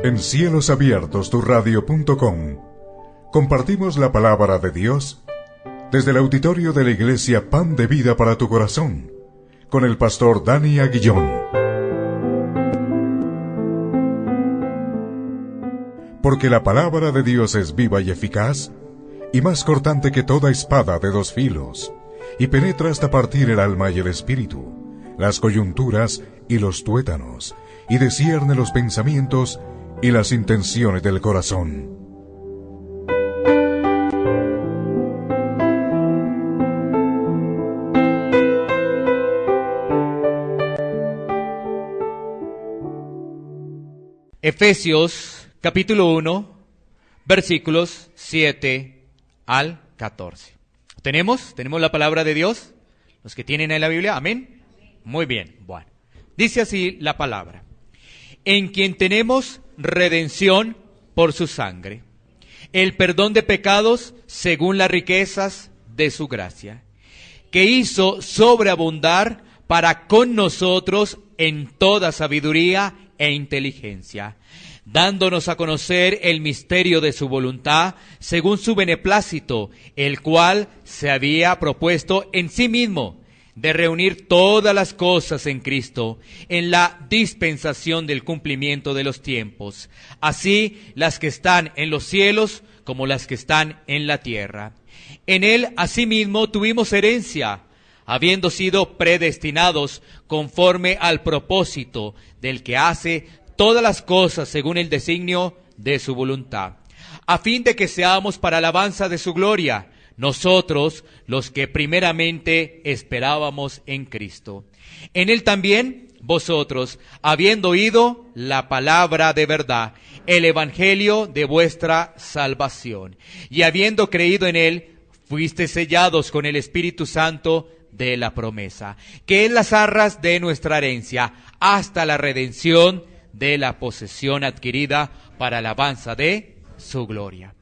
En cielosabiertosturradio.com compartimos la palabra de Dios desde el auditorio de la iglesia Pan de Vida para tu Corazón, con el pastor Dani Aguillón. Porque la palabra de Dios es viva y eficaz, y más cortante que toda espada de dos filos, y penetra hasta partir el alma y el espíritu, las coyunturas y los tuétanos, y discierne los pensamientos y las intenciones del corazón. Efesios capítulo 1, versículos 7 al 14. ¿Tenemos la palabra de Dios? Los que tienen en la Biblia, amén. Muy bien, bueno. Dice así la palabra: en quien tenemos redención por su sangre, el perdón de pecados según las riquezas de su gracia, que hizo sobreabundar para con nosotros en toda sabiduría e inteligencia, dándonos a conocer el misterio de su voluntad, según su beneplácito, el cual se había propuesto en sí mismo, de reunir todas las cosas en Cristo, en la dispensación del cumplimiento de los tiempos, así las que están en los cielos como las que están en la tierra. En él asimismo tuvimos herencia, habiendo sido predestinados conforme al propósito del que hace todas las cosas según el designio de su voluntad, a fin de que seamos para alabanza de su gloria, nosotros los que primeramente esperábamos en Cristo. En él también vosotros, habiendo oído la palabra de verdad, el evangelio de vuestra salvación, y habiendo creído en él, fuisteis sellados con el Espíritu Santo de la promesa, que es las arras de nuestra herencia, hasta la redención de la posesión adquirida para alabanza de su gloria.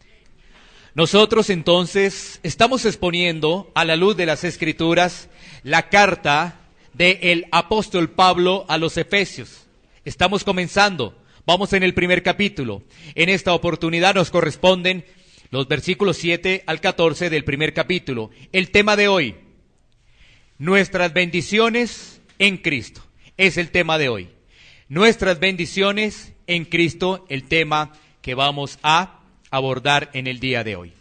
Nosotros entonces estamos exponiendo a la luz de las Escrituras la carta del apóstol Pablo a los Efesios. Estamos comenzando, vamos en el primer capítulo. En esta oportunidad nos corresponden los versículos 7 al 14 del primer capítulo. El tema de hoy: nuestras bendiciones en Cristo, es el tema de hoy. Nuestras bendiciones en Cristo, el tema que vamos a abordar en el día de hoy.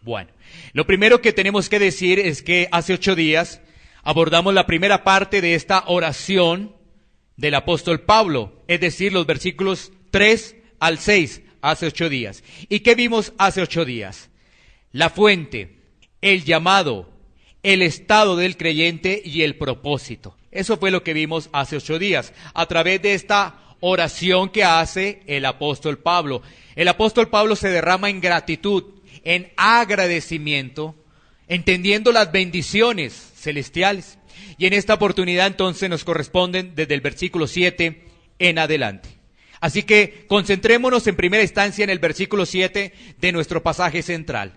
Bueno, lo primero que tenemos que decir es que hace 8 días abordamos la primera parte de esta oración del apóstol Pablo, es decir, los versículos 3 al 6, hace 8 días. ¿Y qué vimos hace 8 días? La fuente, el llamado, el estado del creyente y el propósito. Eso fue lo que vimos hace 8 días, a través de esta oración que hace el apóstol Pablo. El apóstol Pablo se derrama en gratitud, en agradecimiento, entendiendo las bendiciones celestiales. Y en esta oportunidad entonces nos corresponden desde el versículo 7 en adelante. Así que concentrémonos en primera instancia en el versículo 7 de nuestro pasaje central.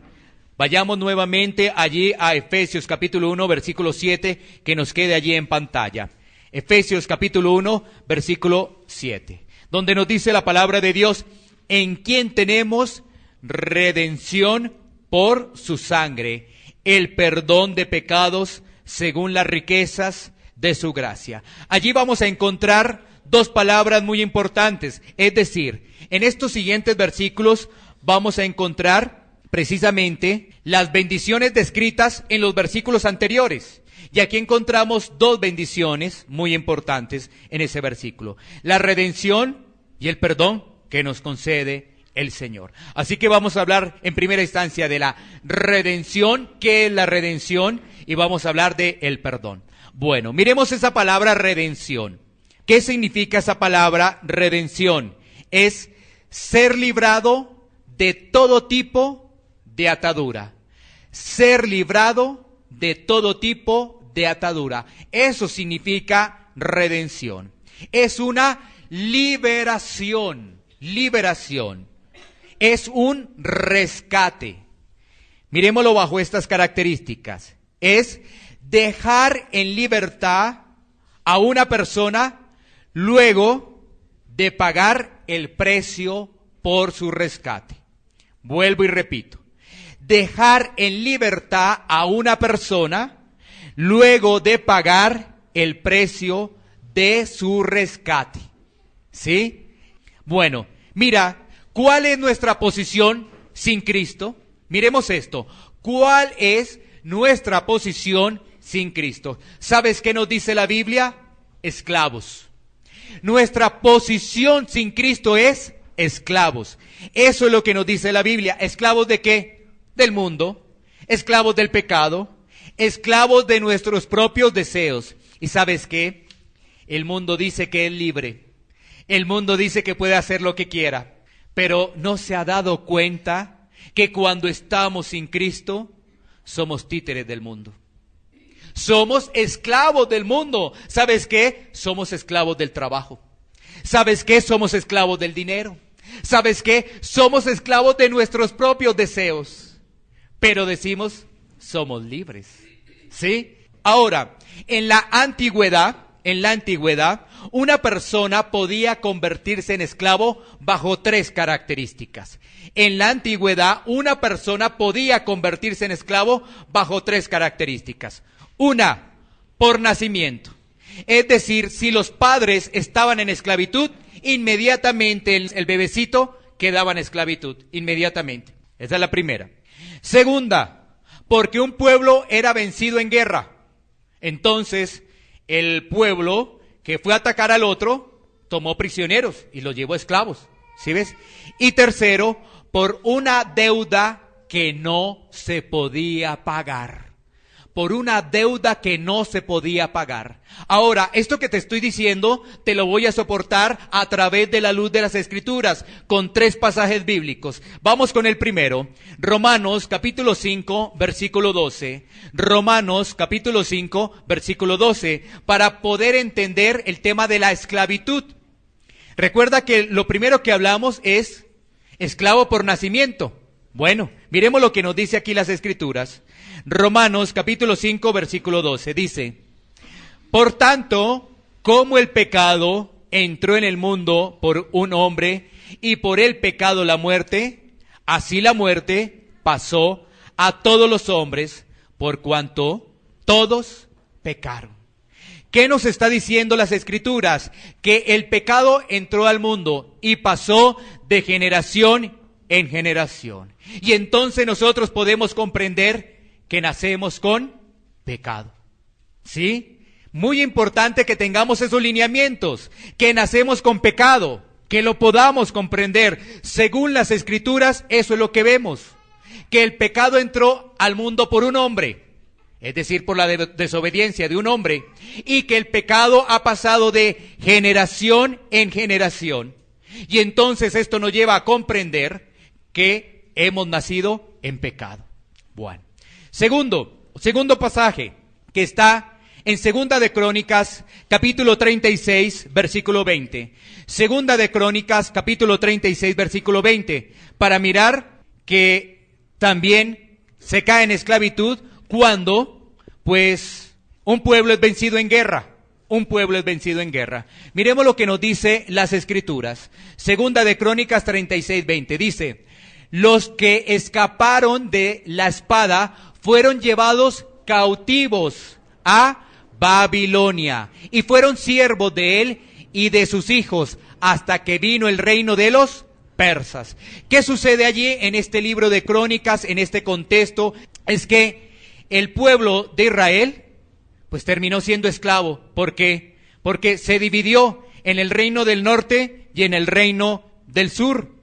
Vayamos nuevamente allí a Efesios capítulo 1, versículo 7, que nos quede allí en pantalla. Efesios capítulo 1, versículo 7, donde nos dice la palabra de Dios: en quien tenemos redención por su sangre, el perdón de pecados según las riquezas de su gracia. Allí vamos a encontrar dos palabras muy importantes, es decir, en estos siguientes versículos vamos a encontrar precisamente las bendiciones descritas en los versículos anteriores. Y aquí encontramos dos bendiciones muy importantes en ese versículo: la redención y el perdón que nos concede el Señor. Así que vamos a hablar en primera instancia de la redención, qué es la redención, y vamos a hablar de el perdón. Bueno, miremos esa palabra redención. ¿Qué significa esa palabra redención? Es ser librado de todo tipo de atadura. Ser librado de todo tipo de atadura. Eso significa redención. Es una liberación. Liberación. Es un rescate. Miremoslo bajo estas características. Es dejar en libertad a una persona luego de pagar el precio por su rescate. Vuelvo y repito. Dejar en libertad a una persona luego de pagar el precio de su rescate. ¿Sí? Bueno, mira, ¿cuál es nuestra posición sin Cristo? Miremos esto. ¿Cuál es nuestra posición sin Cristo? ¿Sabes qué nos dice la Biblia? Esclavos. Nuestra posición sin Cristo es esclavos. Eso es lo que nos dice la Biblia. ¿Esclavos de qué? Del mundo. Esclavos del pecado. Esclavos de nuestros propios deseos. ¿Y sabes qué? El mundo dice que es libre. El mundo dice que puede hacer lo que quiera. Pero no se ha dado cuenta que cuando estamos sin Cristo, somos títeres del mundo. Somos esclavos del mundo. ¿Sabes qué? Somos esclavos del trabajo. ¿Sabes qué? Somos esclavos del dinero. ¿Sabes qué? Somos esclavos de nuestros propios deseos. Pero decimos, somos libres. ¿Sí? Ahora, en la antigüedad, una persona podía convertirse en esclavo bajo 3 características. En la antigüedad, una persona podía convertirse en esclavo bajo 3 características. Una, por nacimiento. Es decir, si los padres estaban en esclavitud, inmediatamente el bebecito quedaba en esclavitud, inmediatamente. Esa es la primera. Segunda, porque un pueblo era vencido en guerra. Entonces, el pueblo que fue a atacar al otro, tomó prisioneros y los llevó esclavos. ¿Sí ves? Y tercero, por una deuda que no se podía pagar. Por una deuda que no se podía pagar. Ahora, esto que te estoy diciendo, te lo voy a soportar a través de la luz de las Escrituras, con 3 pasajes bíblicos. Vamos con el primero. Romanos capítulo 5, versículo 12. Romanos capítulo 5, versículo 12, para poder entender el tema de la esclavitud. Recuerda que lo primero que hablamos es esclavo por nacimiento. Bueno, miremos lo que nos dice aquí las Escrituras. Romanos capítulo 5, versículo 12, dice: por tanto, como el pecado entró en el mundo por un hombre, y por el pecado la muerte, así la muerte pasó a todos los hombres, por cuanto todos pecaron. ¿Qué nos está diciendo las Escrituras? Que el pecado entró al mundo y pasó de generación en generación. Y entonces nosotros podemos comprender que nacemos con pecado. ¿Sí? Muy importante que tengamos esos lineamientos, que nacemos con pecado, que lo podamos comprender. Según las Escrituras, eso es lo que vemos. Que el pecado entró al mundo por un hombre, es decir, por la desobediencia de un hombre, y que el pecado ha pasado de generación en generación. Y entonces esto nos lleva a comprender que hemos nacido en pecado. Bueno. Segundo pasaje, que está en Segunda de Crónicas, capítulo 36, versículo 20. Segunda de Crónicas, capítulo 36, versículo 20. Para mirar que también se cae en esclavitud cuando, pues, un pueblo es vencido en guerra. Un pueblo es vencido en guerra. Miremos lo que nos dice las Escrituras. Segunda de Crónicas 36, 20. Dice: los que escaparon de la espada fueron llevados cautivos a Babilonia y fueron siervos de él y de sus hijos hasta que vino el reino de los persas. ¿Qué sucede allí en este libro de Crónicas, en este contexto? Es que el pueblo de Israel pues terminó siendo esclavo. ¿Por qué? Porque se dividió en el reino del norte y en el reino del sur.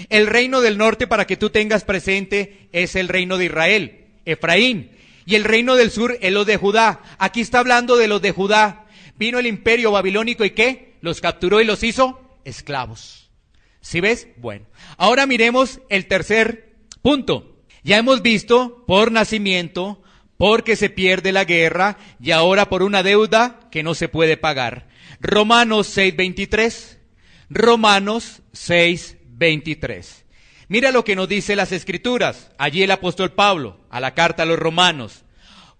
El reino del norte, para que tú tengas presente, es el reino de Israel, Efraín, y el reino del sur es los de Judá. Aquí está hablando de los de Judá. Vino el imperio babilónico y ¿qué? Los capturó y los hizo esclavos. ¿Sí ves? Bueno, ahora miremos el tercer punto. Ya hemos visto por nacimiento, porque se pierde la guerra, y ahora por una deuda que no se puede pagar. Romanos 6:23. Romanos 6:23. Mira lo que nos dice las Escrituras. Allí el apóstol Pablo, a la carta a los romanos.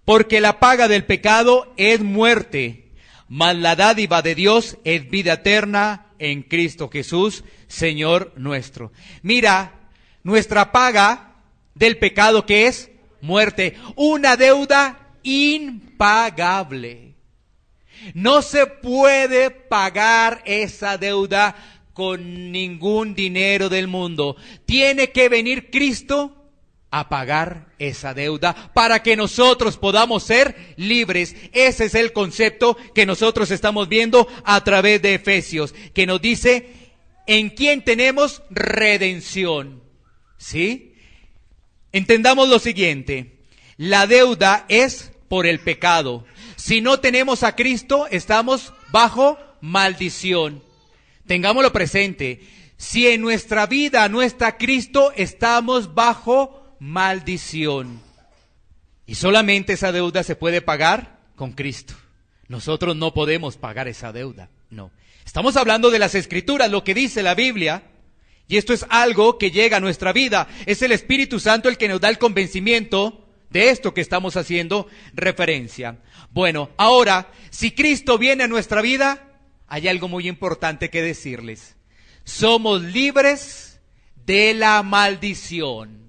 Porque la paga del pecado es muerte, mas la dádiva de Dios es vida eterna en Cristo Jesús, Señor nuestro. Mira, nuestra paga del pecado, ¿qué es? Muerte. Una deuda impagable. No se puede pagar esa deuda con ningún dinero del mundo. Tiene que venir Cristo a pagar esa deuda para que nosotros podamos ser libres. Ese es el concepto que nosotros estamos viendo a través de Efesios, que nos dice en quién tenemos redención. ¿Sí? Entendamos lo siguiente: la deuda es por el pecado. Si no tenemos a Cristo, estamos bajo maldición. Tengámoslo presente. Si en nuestra vida no está Cristo, estamos bajo maldición. Y solamente esa deuda se puede pagar con Cristo. Nosotros no podemos pagar esa deuda, no. Estamos hablando de las Escrituras, lo que dice la Biblia, y esto es algo que llega a nuestra vida. Es el Espíritu Santo el que nos da el convencimiento de esto que estamos haciendo referencia. Bueno, ahora, si Cristo viene a nuestra vida, hay algo muy importante que decirles. Somos libres de la maldición.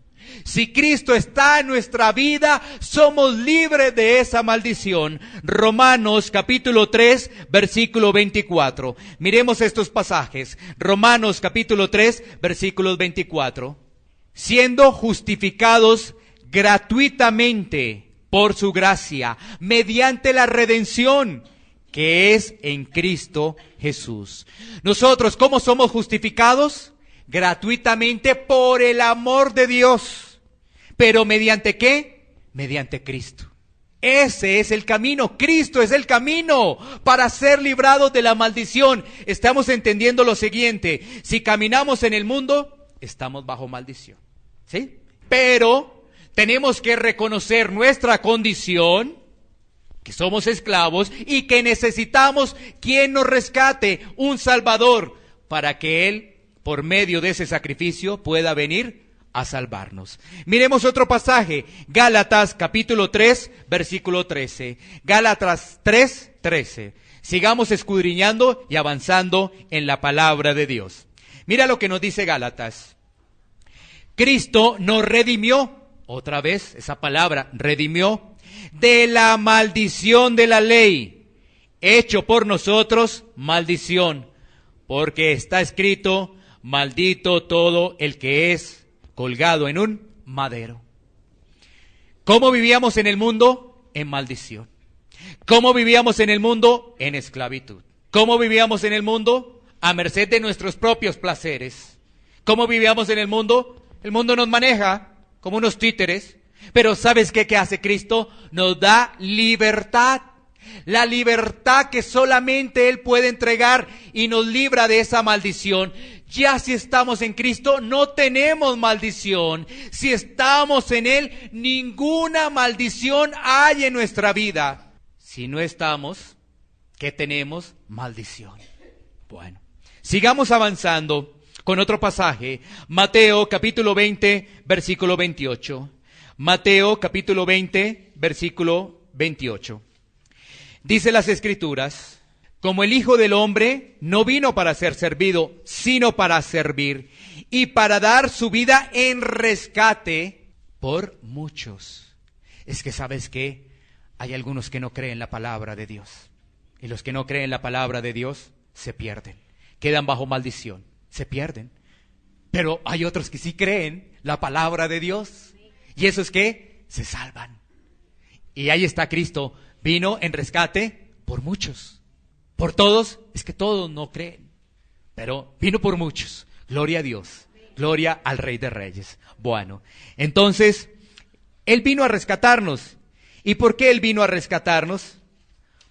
Si Cristo está en nuestra vida, somos libres de esa maldición. Romanos capítulo 3, versículo 24. Miremos estos pasajes. Romanos capítulo 3, versículos 24. Siendo justificados gratuitamente por su gracia, mediante la redención que es en Cristo Jesús. Nosotros, ¿cómo somos justificados? Gratuitamente por el amor de Dios. ¿Pero mediante qué? Mediante Cristo. Ese es el camino. Cristo es el camino para ser librados de la maldición. Estamos entendiendo lo siguiente: si caminamos en el mundo, estamos bajo maldición. ¿Sí? Pero tenemos que reconocer nuestra condición, que somos esclavos y que necesitamos quien nos rescate, un Salvador, para que Él, por medio de ese sacrificio, pueda venir a salvarnos. Miremos otro pasaje, Gálatas capítulo 3, versículo 13. Gálatas 3, 13. Sigamos escudriñando y avanzando en la palabra de Dios. Mira lo que nos dice Gálatas. Cristo nos redimió, otra vez esa palabra, redimió, de la maldición de la ley, hecho por nosotros maldición, porque está escrito: maldito todo el que es colgado en un madero. ¿Cómo vivíamos en el mundo? En maldición. ¿Cómo vivíamos en el mundo? En esclavitud. ¿Cómo vivíamos en el mundo? A merced de nuestros propios placeres. ¿Cómo vivíamos en el mundo? El mundo nos maneja como unos títeres. Pero ¿sabes qué hace Cristo? Nos da libertad. La libertad que solamente Él puede entregar y nos libra de esa maldición. Ya si estamos en Cristo, no tenemos maldición. Si estamos en Él, ninguna maldición hay en nuestra vida. Si no estamos, ¿qué tenemos? Maldición. Bueno, sigamos avanzando con otro pasaje. Mateo capítulo 20, versículo 28. Mateo capítulo 20, versículo 28. Dice las Escrituras: como el Hijo del Hombre no vino para ser servido, sino para servir, y para dar su vida en rescate por muchos. Es que, ¿sabes qué? Hay algunos que no creen la palabra de Dios. Y los que no creen la palabra de Dios se pierden. Quedan bajo maldición. Se pierden. Pero hay otros que sí creen la palabra de Dios. ¿Y esos qué? Se salvan. Y ahí está Cristo. Vino en rescate por muchos. Por todos, es que todos no creen, pero vino por muchos. Gloria a Dios, gloria al Rey de Reyes. Bueno, entonces, Él vino a rescatarnos. ¿Y por qué Él vino a rescatarnos?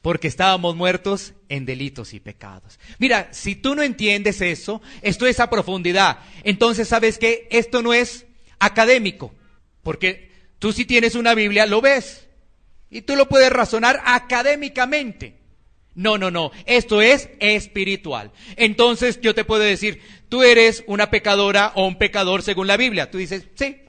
Porque estábamos muertos en delitos y pecados. Mira, si tú no entiendes eso, esto es a profundidad. Entonces, ¿sabes qué? Esto no es académico, porque tú si tienes una Biblia, lo ves, y tú lo puedes razonar académicamente. No, esto es espiritual. Entonces yo te puedo decir, tú eres una pecadora o un pecador según la Biblia. Tú dices, sí.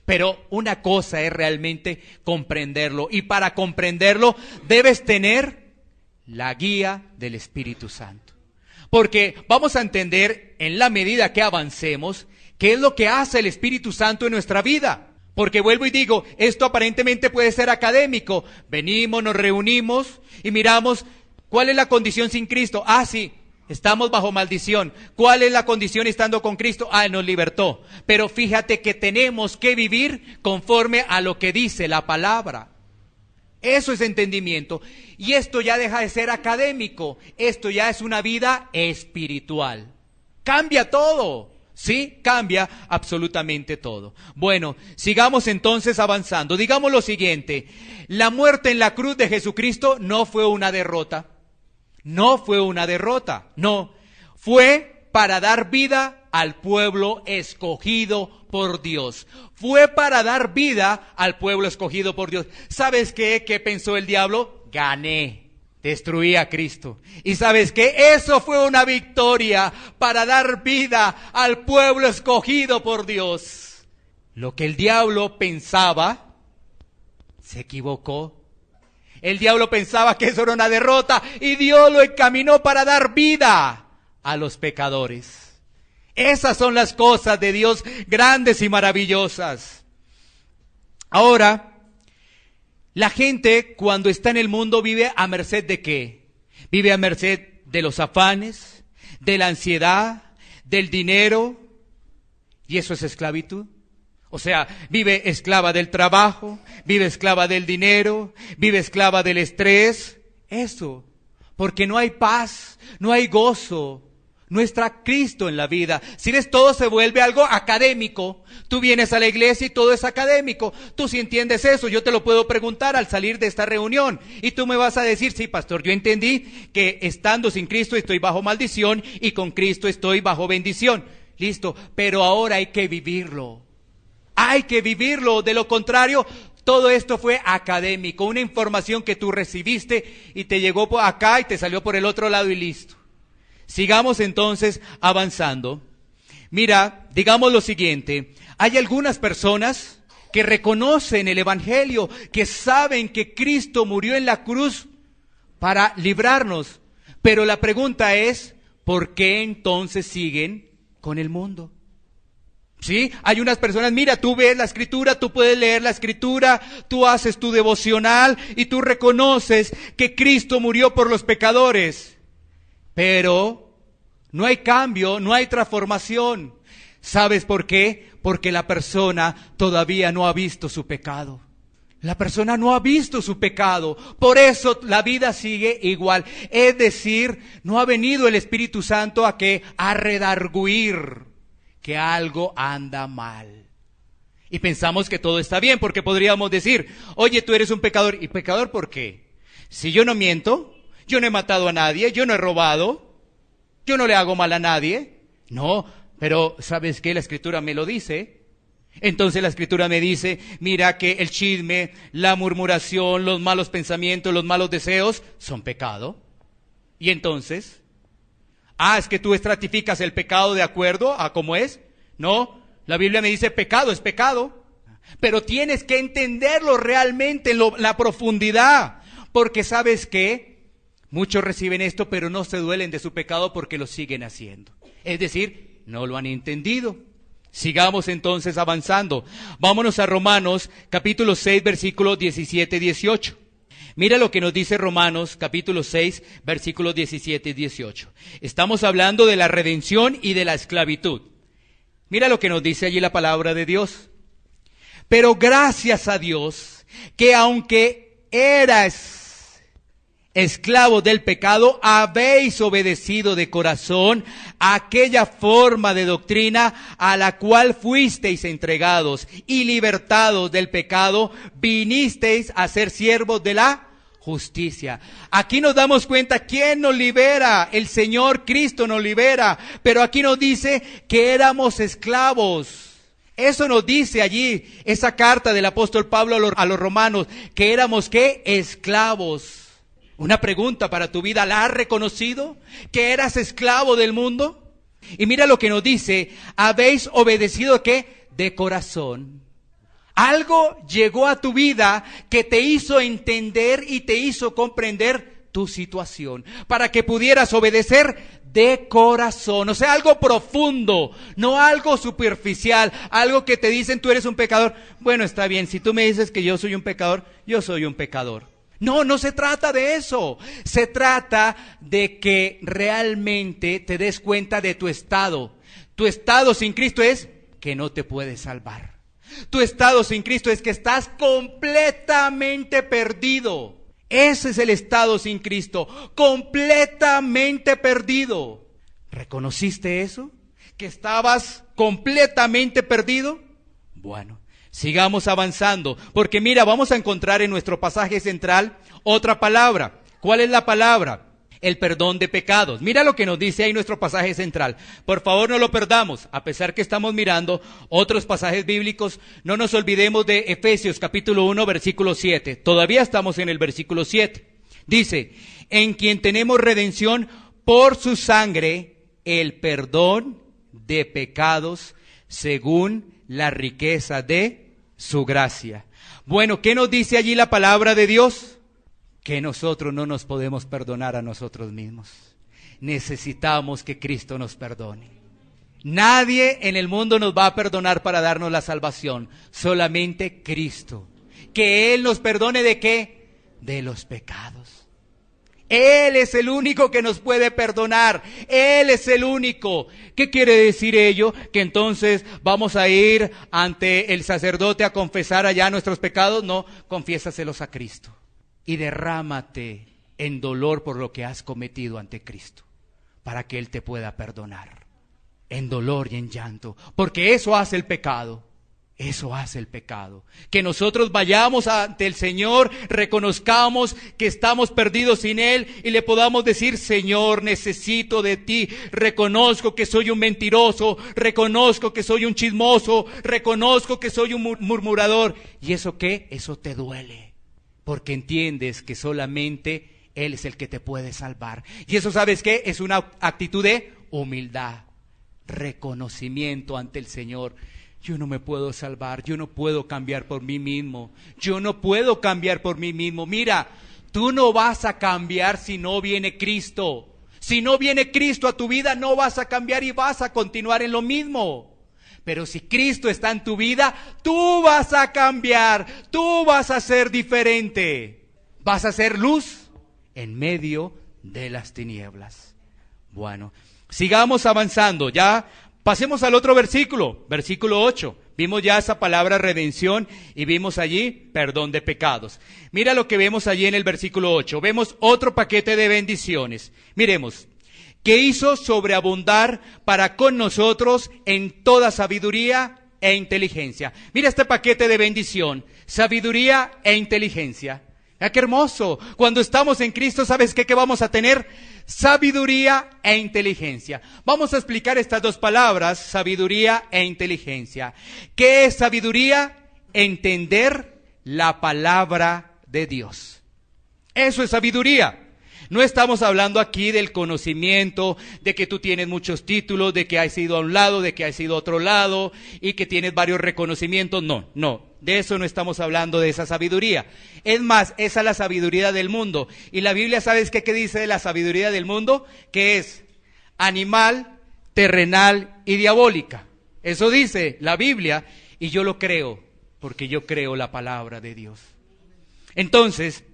Pero una cosa es realmente comprenderlo. Y para comprenderlo debes tener la guía del Espíritu Santo. Porque vamos a entender en la medida que avancemos qué es lo que hace el Espíritu Santo en nuestra vida. Porque vuelvo y digo, esto aparentemente puede ser académico. Venimos, nos reunimos y miramos cuál es la condición sin Cristo. Ah, sí, estamos bajo maldición. ¿Cuál es la condición estando con Cristo? Ah, nos libertó. Pero fíjate que tenemos que vivir conforme a lo que dice la palabra. Eso es entendimiento. Y esto ya deja de ser académico. Esto ya es una vida espiritual. Cambia todo. Sí, cambia absolutamente todo. Bueno, sigamos entonces avanzando. Digamos lo siguiente. La muerte en la cruz de Jesucristo no fue una derrota. No fue una derrota. No. Fue para dar vida al pueblo escogido por Dios. Fue para dar vida al pueblo escogido por Dios. ¿Sabes qué? ¿Qué pensó el diablo? Gané. Destruí a Cristo. ¿Y sabes qué? Eso fue una victoria para dar vida al pueblo escogido por Dios. Lo que el diablo pensaba, se equivocó. El diablo pensaba que eso era una derrota y Dios lo encaminó para dar vida a los pecadores. Esas son las cosas de Dios grandes y maravillosas. Ahora, la gente cuando está en el mundo vive a merced de ¿qué? Vive a merced de los afanes, de la ansiedad, del dinero. ¿Y eso es esclavitud? O sea, vive esclava del trabajo, vive esclava del dinero, vive esclava del estrés. Eso, porque no hay paz, no hay gozo. No está Cristo en la vida. Si ves, todo se vuelve algo académico. Tú vienes a la iglesia y todo es académico. Tú si entiendes eso, yo te lo puedo preguntar al salir de esta reunión. Y tú me vas a decir, sí, pastor, yo entendí que estando sin Cristo estoy bajo maldición y con Cristo estoy bajo bendición. Listo, pero ahora hay que vivirlo. Hay que vivirlo. De lo contrario, todo esto fue académico. Una información que tú recibiste y te llegó por acá y te salió por el otro lado y listo. Sigamos entonces avanzando. Mira, digamos lo siguiente. Hay algunas personas que reconocen el Evangelio, que saben que Cristo murió en la cruz para librarnos. Pero la pregunta es, ¿por qué entonces siguen con el mundo? ¿Sí? Hay unas personas, mira, tú ves la Escritura, tú puedes leer la Escritura, tú haces tu devocional y tú reconoces que Cristo murió por los pecadores. Pero no hay cambio, no hay transformación. ¿Sabes por qué? Porque la persona todavía no ha visto su pecado. La persona no ha visto su pecado. Por eso la vida sigue igual. Es decir, no ha venido el Espíritu Santo a ¿qué? A redarguir que algo anda mal. Y pensamos que todo está bien, porque podríamos decir, oye, tú eres un pecador. ¿Y pecador por qué? Si yo no miento, yo no he matado a nadie, yo no he robado, yo no le hago mal a nadie. No, pero ¿sabes qué? La Escritura me lo dice. Entonces la Escritura me dice, mira que el chisme, la murmuración, los malos pensamientos, los malos deseos son pecado. Y entonces, es que tú estratificas el pecado de acuerdo a cómo es. No, la Biblia me dice pecado es pecado. Pero tienes que entenderlo realmente en la profundidad. Porque ¿sabes qué? Muchos reciben esto, pero no se duelen de su pecado porque lo siguen haciendo. Es decir, no lo han entendido. Sigamos entonces avanzando. Vámonos a Romanos, capítulo 6, versículos 17 y 18. Mira lo que nos dice Romanos, capítulo 6, versículos 17 y 18. Estamos hablando de la redención y de la esclavitud. Mira lo que nos dice allí la palabra de Dios. Pero gracias a Dios, que aunque eras esclavos del pecado, habéis obedecido de corazón aquella forma de doctrina a la cual fuisteis entregados, y libertados del pecado, vinisteis a ser siervos de la justicia. Aquí nos damos cuenta quién nos libera. El Señor Cristo nos libera, pero aquí nos dice que éramos esclavos. Eso nos dice allí esa carta del apóstol Pablo a los romanos, que éramos ¿qué? Esclavos. Una pregunta para tu vida, ¿la has reconocido? ¿Que eras esclavo del mundo? Y mira lo que nos dice, habéis obedecido ¿qué? De corazón. Algo llegó a tu vida que te hizo entender y te hizo comprender tu situación, para que pudieras obedecer de corazón, o sea, algo profundo, no algo superficial, algo que te dicen tú eres un pecador. Bueno, está bien, si tú me dices que yo soy un pecador, yo soy un pecador. No, no se trata de eso. Se trata de que realmente te des cuenta de tu estado. Tu estado sin Cristo es que no te puedes salvar. Tu estado sin Cristo es que estás completamente perdido. Ese es el estado sin Cristo, completamente perdido. ¿Reconociste eso? ¿Que estabas completamente perdido? Bueno, sigamos avanzando, porque mira, vamos a encontrar en nuestro pasaje central otra palabra. ¿Cuál es la palabra? El perdón de pecados. Mira lo que nos dice ahí nuestro pasaje central. Por favor, no lo perdamos. A pesar que estamos mirando otros pasajes bíblicos, no nos olvidemos de Efesios capítulo 1, versículo 7. Todavía estamos en el versículo 7. Dice, en quien tenemos redención por su sangre, el perdón de pecados según la riqueza de su gracia. Bueno, ¿qué nos dice allí la palabra de Dios? Que nosotros no nos podemos perdonar a nosotros mismos. Necesitamos que Cristo nos perdone. Nadie en el mundo nos va a perdonar para darnos la salvación, solamente Cristo. Que Él nos perdone ¿de qué? De los pecados. Él es el único que nos puede perdonar. Él es el único. ¿Qué quiere decir ello? Que entonces vamos a ir ante el sacerdote a confesar allá nuestros pecados. No, confiésaselos a Cristo. Y derrámate en dolor por lo que has cometido ante Cristo, para que Él te pueda perdonar, en dolor y en llanto, porque eso hace el pecado, eso hace el pecado. Que nosotros vayamos ante el Señor, reconozcamos que estamos perdidos sin Él y le podamos decir, Señor, necesito de ti, reconozco que soy un mentiroso, reconozco que soy un chismoso, reconozco que soy un murmurador. ¿Y eso qué? Eso te duele. Porque entiendes que solamente Él es el que te puede salvar. Y eso, ¿sabes qué? Es una actitud de humildad, reconocimiento ante el Señor. Yo no me puedo salvar, yo no puedo cambiar por mí mismo. Yo no puedo cambiar por mí mismo. Mira, tú no vas a cambiar si no viene Cristo. Si no viene Cristo a tu vida, no vas a cambiar y vas a continuar en lo mismo. Pero si Cristo está en tu vida, tú vas a cambiar, tú vas a ser diferente. Vas a ser luz en medio de las tinieblas. Bueno, sigamos avanzando, ya pasemos al otro versículo, versículo 8. Vimos ya esa palabra redención y vimos allí perdón de pecados. Mira lo que vemos allí en el versículo 8. Vemos otro paquete de bendiciones. Miremos. Que hizo sobreabundar para con nosotros en toda sabiduría e inteligencia. Mira este paquete de bendición, sabiduría e inteligencia. ¡Ah, qué hermoso! Cuando estamos en Cristo, ¿sabes qué vamos a tener? Sabiduría e inteligencia. Vamos a explicar estas dos palabras, sabiduría e inteligencia. ¿Qué es sabiduría? Entender la palabra de Dios. Eso es sabiduría. No estamos hablando aquí del conocimiento, de que tú tienes muchos títulos, de que has ido a un lado, de que has ido a otro lado y que tienes varios reconocimientos. No, de eso no estamos hablando, de esa sabiduría. Es más, esa es la sabiduría del mundo. Y la Biblia, ¿sabes qué dice de la sabiduría del mundo? Que es animal, terrenal y diabólica. Eso dice la Biblia y yo lo creo, porque yo creo la palabra de Dios. Entonces,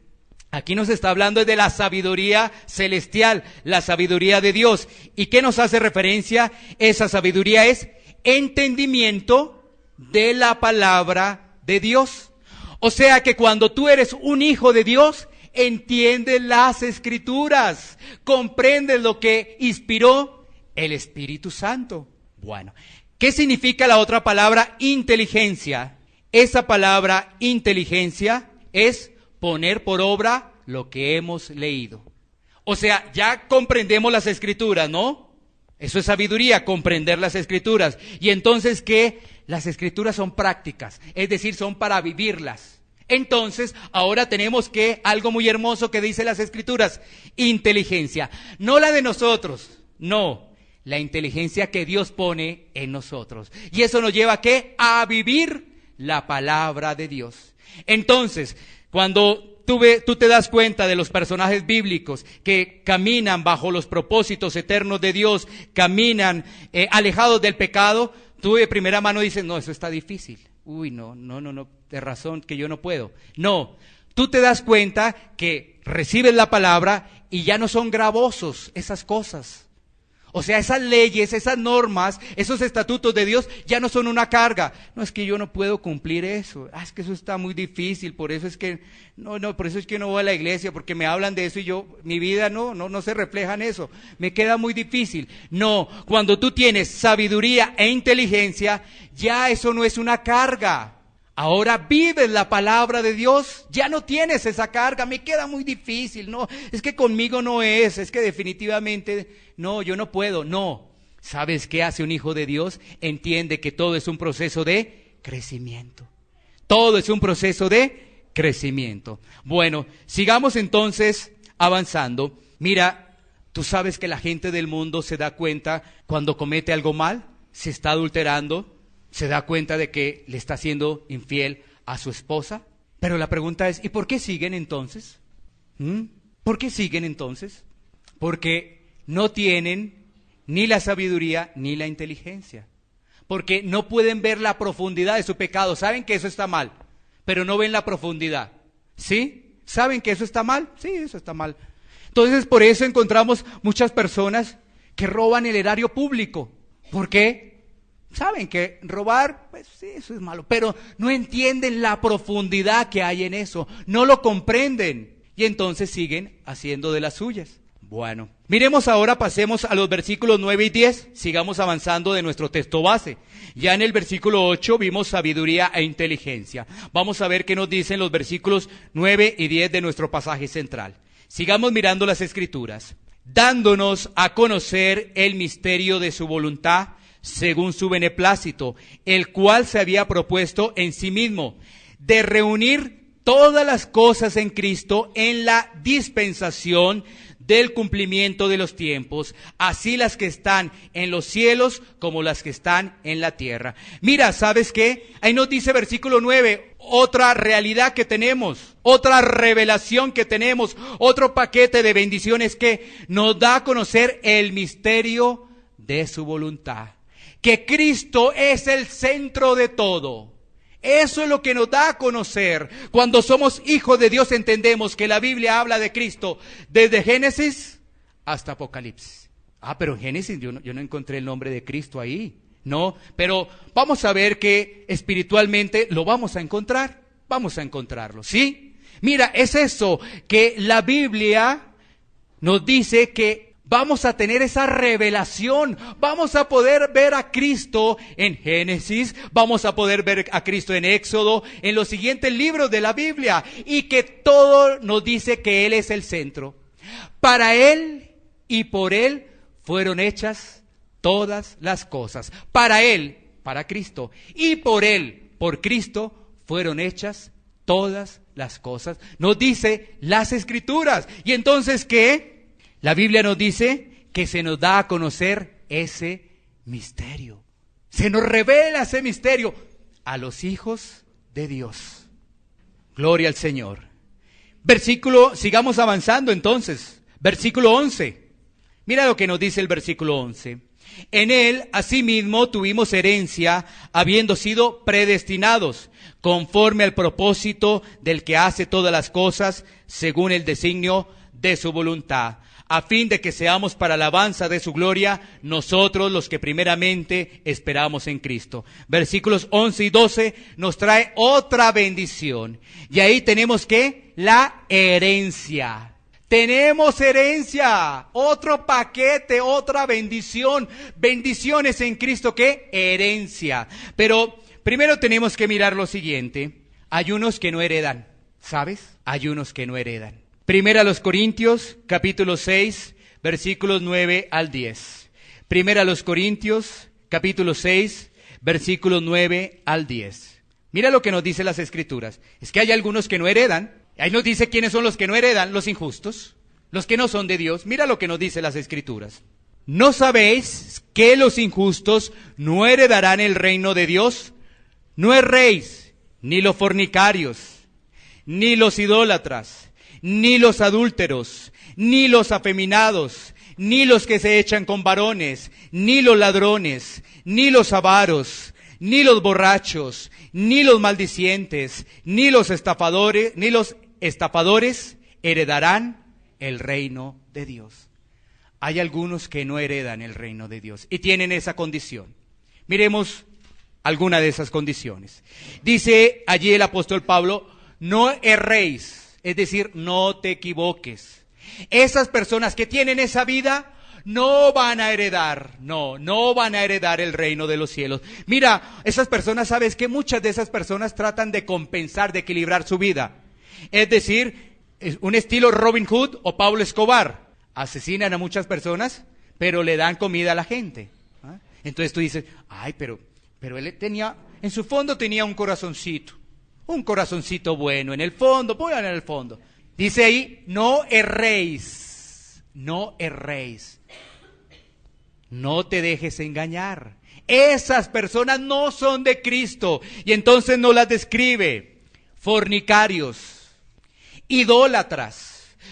aquí nos está hablando de la sabiduría celestial, la sabiduría de Dios. ¿Y qué nos hace referencia? Esa sabiduría es entendimiento de la palabra de Dios. O sea que cuando tú eres un hijo de Dios, entiendes las Escrituras, comprendes lo que inspiró el Espíritu Santo. Bueno, ¿qué significa la otra palabra inteligencia? Esa palabra inteligencia es poner por obra lo que hemos leído. O sea, ya comprendemos las Escrituras, ¿no? Eso es sabiduría, comprender las Escrituras. Y entonces, ¿qué? Las Escrituras son prácticas, es decir, son para vivirlas. Entonces, ahora tenemos que algo muy hermoso que dice las Escrituras, inteligencia. No la de nosotros, no, la inteligencia que Dios pone en nosotros. Y eso nos lleva ¿a qué? A vivir la palabra de Dios. Entonces, cuando tú te das cuenta de los personajes bíblicos que caminan bajo los propósitos eternos de Dios, caminan alejados del pecado, tú de primera mano dices, no, eso está difícil. Uy, no, de razón que yo no puedo. No, tú te das cuenta que recibes la palabra y ya no son gravosos esas cosas. O sea, esas leyes, esas normas, esos estatutos de Dios ya no son una carga. No, es que yo no puedo cumplir eso. Es que eso está muy difícil, por eso es que por eso es que no voy a la iglesia, porque me hablan de eso y mi vida no se refleja en eso. Me queda muy difícil. No, cuando tú tienes sabiduría e inteligencia, ya eso no es una carga. Ahora vives la palabra de Dios, ya no tienes esa carga, me queda muy difícil, no, es que conmigo no es que definitivamente, no, yo no puedo, no. ¿Sabes qué hace un hijo de Dios? Entiende que todo es un proceso de crecimiento. Todo es un proceso de crecimiento. Bueno, sigamos entonces avanzando. Mira, tú sabes que la gente del mundo se da cuenta cuando comete algo mal, se está adulterando, se da cuenta de que le está siendo infiel a su esposa. Pero la pregunta es, ¿y por qué siguen entonces? ¿Por qué siguen entonces? Porque no tienen ni la sabiduría ni la inteligencia. Porque no pueden ver la profundidad de su pecado. Saben que eso está mal, pero no ven la profundidad. ¿Sí? ¿Saben que eso está mal? Sí, eso está mal. Entonces, por eso encontramos muchas personas que roban el erario público. ¿Por qué? Saben que robar, pues sí, eso es malo, pero no entienden la profundidad que hay en eso, no lo comprenden y entonces siguen haciendo de las suyas. Bueno, miremos ahora, pasemos a los versículos 9 y 10, sigamos avanzando de nuestro texto base. Ya en el versículo 8 vimos sabiduría e inteligencia. Vamos a ver qué nos dicen los versículos 9 y 10 de nuestro pasaje central. Sigamos mirando las Escrituras. Dándonos a conocer el misterio de su voluntad, según su beneplácito, el cual se había propuesto en sí mismo, de reunir todas las cosas en Cristo en la dispensación del cumplimiento de los tiempos, así las que están en los cielos como las que están en la tierra. Mira, ¿sabes qué? Ahí nos dice versículo 9, otra realidad que tenemos, otra revelación que tenemos, otro paquete de bendiciones que nos da a conocer el misterio de su voluntad. Que Cristo es el centro de todo. Eso es lo que nos da a conocer. Cuando somos hijos de Dios entendemos que la Biblia habla de Cristo desde Génesis hasta Apocalipsis. Pero en Génesis yo no encontré el nombre de Cristo ahí. No, pero vamos a ver que espiritualmente lo vamos a encontrar. Vamos a encontrarlo, ¿sí? Mira, es eso que la Biblia nos dice que vamos a tener esa revelación, vamos a poder ver a Cristo en Génesis, vamos a poder ver a Cristo en Éxodo, en los siguientes libros de la Biblia, y que todo nos dice que Él es el centro. Para Él y por Él fueron hechas todas las cosas. Para Él, para Cristo, y por Él, por Cristo, fueron hechas todas las cosas. Nos dice las Escrituras. Y entonces, ¿qué? La Biblia nos dice que se nos da a conocer ese misterio. Se nos revela ese misterio a los hijos de Dios. Gloria al Señor. Sigamos avanzando entonces. Versículo 11. Mira lo que nos dice el versículo 11. En él, asimismo, tuvimos herencia, habiendo sido predestinados, conforme al propósito del que hace todas las cosas, según el designio de su voluntad, a fin de que seamos para alabanza de su gloria, nosotros los que primeramente esperamos en Cristo. Versículos 11 y 12 nos trae otra bendición. Y ahí tenemos que la herencia. Tenemos herencia, otro paquete, otra bendición. Bendiciones en Cristo, ¿qué? Herencia. Pero primero tenemos que mirar lo siguiente. Hay unos que no heredan, ¿sabes? Hay unos que no heredan. Primera a los Corintios, capítulo 6, versículos 9 al 10. Primera a los Corintios, capítulo 6, versículos 9 al 10. Mira lo que nos dicen las Escrituras. Es que hay algunos que no heredan. Ahí nos dice quiénes son los que no heredan, los injustos, los que no son de Dios. Mira lo que nos dice las Escrituras. ¿No sabéis que los injustos no heredarán el reino de Dios? No erréis, ni los fornicarios, ni los idólatras, ni los adúlteros, ni los afeminados, ni los que se echan con varones, ni los ladrones, ni los avaros, ni los borrachos, ni los maldicientes, ni los estafadores heredarán el reino de Dios. Hay algunos que no heredan el reino de Dios y tienen esa condición. Miremos alguna de esas condiciones. Dice allí el apóstol Pablo, no erréis, es decir, no te equivoques. Esas personas que tienen esa vida no van a heredar, no van a heredar el reino de los cielos. Mira, esas personas, ¿sabes qué? Muchas de esas personas tratan de compensar, de equilibrar su vida. Es decir, es un estilo Robin Hood o Pablo Escobar. Asesinan a muchas personas, pero le dan comida a la gente. ¿Ah? Entonces tú dices, ay, pero él tenía, en su fondo tenía un corazoncito bueno, en el fondo, pongan en el fondo. Dice ahí, no erréis, no te dejes engañar. Esas personas no son de Cristo, y entonces nos las describe: fornicarios, idólatras.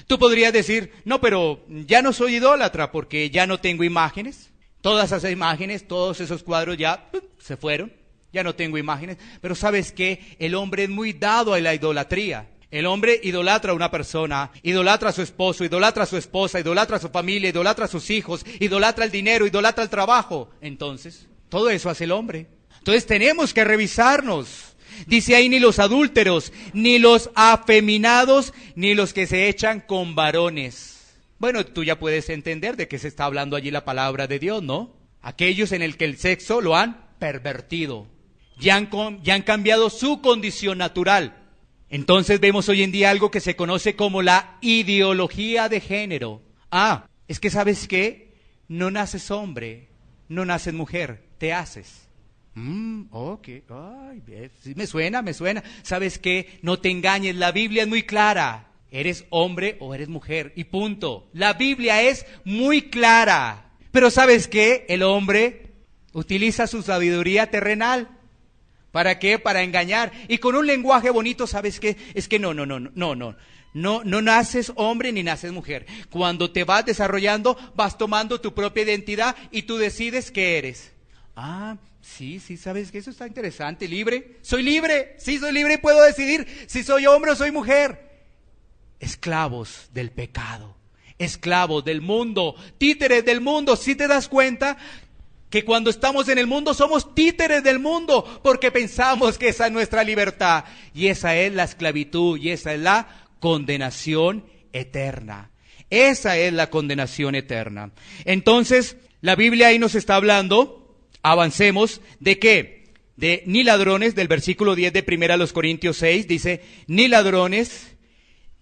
Tú podrías decir, no, pero ya no soy idólatra porque ya no tengo imágenes. Todas esas imágenes, todos esos cuadros ya se fueron, ya no tengo imágenes. Pero ¿sabes qué? El hombre es muy dado a la idolatría. El hombre idolatra a una persona, idolatra a su esposo, idolatra a su esposa, idolatra a su familia, idolatra a sus hijos, idolatra el dinero, idolatra el trabajo. Entonces, todo eso hace el hombre. Entonces tenemos que revisarnos. Dice ahí, ni los adúlteros, ni los afeminados, ni los que se echan con varones. Bueno, tú ya puedes entender de qué se está hablando allí la palabra de Dios, ¿no? Aquellos en el que el sexo lo han pervertido, ya han cambiado su condición natural. Entonces vemos hoy en día algo que se conoce como la ideología de género. Es que ¿sabes qué? No naces hombre, no naces mujer, te haces. Ok, ay, sí, me suena. ¿Sabes qué? No te engañes, la Biblia es muy clara. Eres hombre o eres mujer y punto. La Biblia es muy clara. Pero ¿sabes qué? El hombre utiliza su sabiduría terrenal. ¿Para qué? Para engañar. Y con un lenguaje bonito, ¿sabes qué? Es que no naces hombre ni naces mujer. Cuando te vas desarrollando, vas tomando tu propia identidad y tú decides qué eres. Sí, ¿sabes qué? Eso está interesante. ¿Libre? Soy libre. Sí, soy libre y puedo decidir si soy hombre o soy mujer. Esclavos del pecado, esclavos del mundo, títeres del mundo. ¿Sí te das cuenta que cuando estamos en el mundo somos títeres del mundo? Porque pensamos que esa es nuestra libertad. Y esa es la esclavitud y esa es la condenación eterna. Esa es la condenación eterna. Entonces, la Biblia ahí nos está hablando. Avancemos, ¿de qué? De ni ladrones, del versículo 10 de 1 Corintios 6, dice, ni ladrones,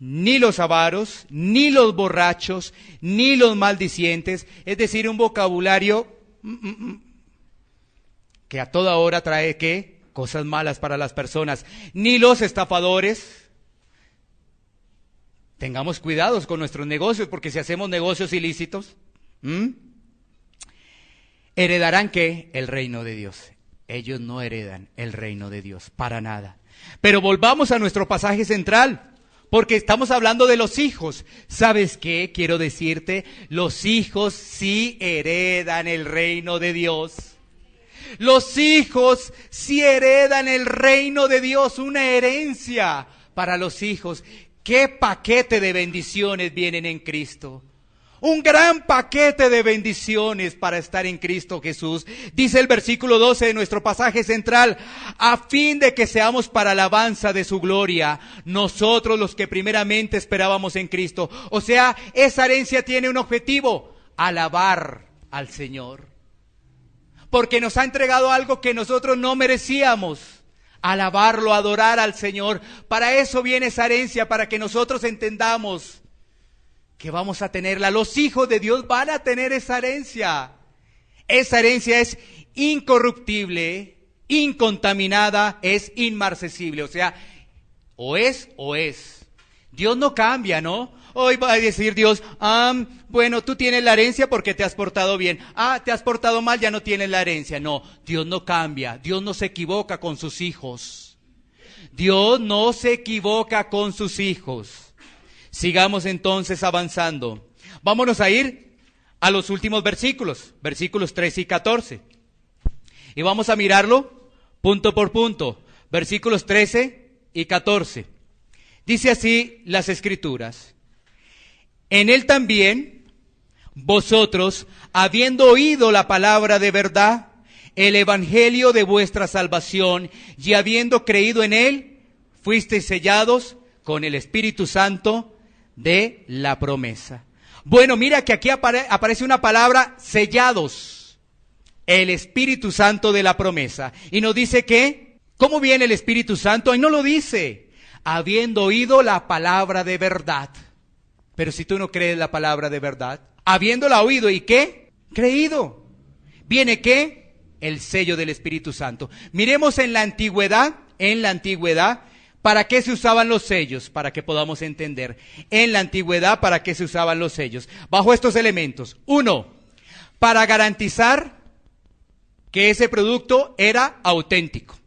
ni los avaros, ni los borrachos, ni los maldicientes, es decir, un vocabulario que a toda hora trae, ¿qué? Cosas malas para las personas, ni los estafadores. Tengamos cuidados con nuestros negocios, porque si hacemos negocios ilícitos, ¿heredarán qué? El reino de Dios. Ellos no heredan el reino de Dios, para nada. Pero volvamos a nuestro pasaje central, porque estamos hablando de los hijos. ¿Sabes qué? Quiero decirte, los hijos sí heredan el reino de Dios. Los hijos sí heredan el reino de Dios, una herencia para los hijos. ¿Qué paquete de bendiciones vienen en Cristo? Un gran paquete de bendiciones para estar en Cristo Jesús. Dice el versículo 12 de nuestro pasaje central, a fin de que seamos para alabanza de su gloria, nosotros los que primeramente esperábamos en Cristo. O sea, esa herencia tiene un objetivo, alabar al Señor. Porque nos ha entregado algo que nosotros no merecíamos. Alabarlo, adorar al Señor. Para eso viene esa herencia, para que nosotros entendamos que vamos a tenerla. Los hijos de Dios van a tener esa herencia. Esa herencia es incorruptible, incontaminada, es inmarcesible. O sea, o es. Dios no cambia, ¿no? Hoy va a decir Dios, bueno, tú tienes la herencia porque te has portado bien. Te has portado mal, ya no tienes la herencia. No, Dios no cambia. Dios no se equivoca con sus hijos. Dios no se equivoca con sus hijos. Sigamos entonces avanzando. Vámonos a ir a los últimos versículos, versículos 13 y 14. Y vamos a mirarlo punto por punto, versículos 13 y 14. Dice así las Escrituras: en él también vosotros, habiendo oído la palabra de verdad, el evangelio de vuestra salvación, y habiendo creído en él, fuisteis sellados con el Espíritu Santo de la promesa. Bueno, mira que aquí aparece una palabra, sellados, el Espíritu Santo de la promesa. Y nos dice que, ¿cómo viene el Espíritu Santo? Ahí no lo dice, habiendo oído la palabra de verdad. Pero si tú no crees la palabra de verdad, habiéndola oído, ¿y qué? Creído. ¿Viene qué? El sello del Espíritu Santo. Miremos en la antigüedad, ¿para qué se usaban los sellos? Para que podamos entender. En la antigüedad, ¿para qué se usaban los sellos? Bajo estos elementos. 1, para garantizar que ese producto era auténtico.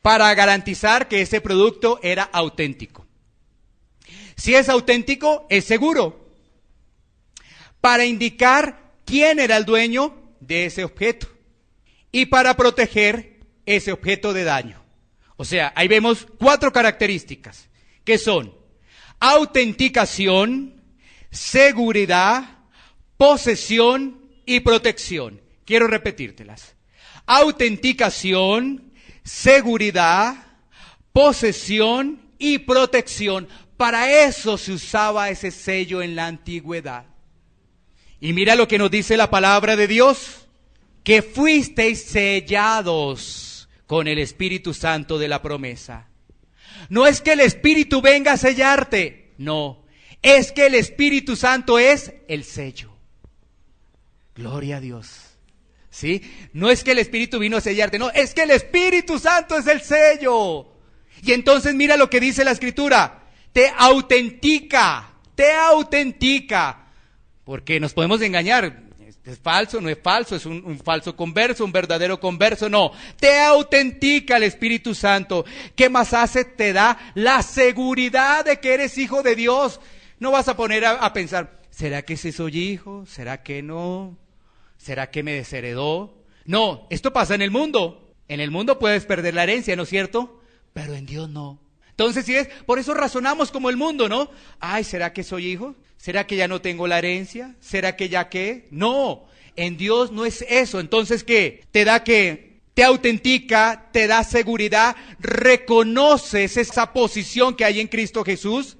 Para garantizar que ese producto era auténtico. Si es auténtico, es seguro. Para indicar quién era el dueño de ese objeto. Y para proteger ese objeto de daño. O sea, ahí vemos 4 características, que son autenticación, seguridad, posesión y protección. Quiero repetírtelas. Autenticación, seguridad, posesión y protección. Para eso se usaba ese sello en la antigüedad. Y mira lo que nos dice la palabra de Dios, que fuisteis sellados con el Espíritu Santo de la promesa. No es que el Espíritu venga a sellarte, no, es que el Espíritu Santo es el sello. Gloria a Dios. ¿Sí? No es que el Espíritu vino a sellarte, no, es que el Espíritu Santo es el sello. Y entonces mira lo que dice la Escritura, te autentica, porque nos podemos engañar. ¿Es falso? ¿No es falso? ¿Es un falso converso? ¿Un verdadero converso? No. Te autentica el Espíritu Santo. ¿Qué más hace? Te da la seguridad de que eres hijo de Dios. No vas a poner a pensar, ¿será que sí soy hijo? ¿Será que no? ¿Será que me desheredó? No, esto pasa en el mundo. En el mundo puedes perder la herencia, ¿no es cierto? Pero en Dios no. Entonces, ¿sí es? Por eso razonamos como el mundo, ¿no? Ay, ¿será que soy hijo? ¿Será que ya no tengo la herencia? ¿Será que ya qué? No, en Dios no es eso. Entonces, ¿qué? Te da que te autentica, te da seguridad, reconoces esa posición que hay en Cristo Jesús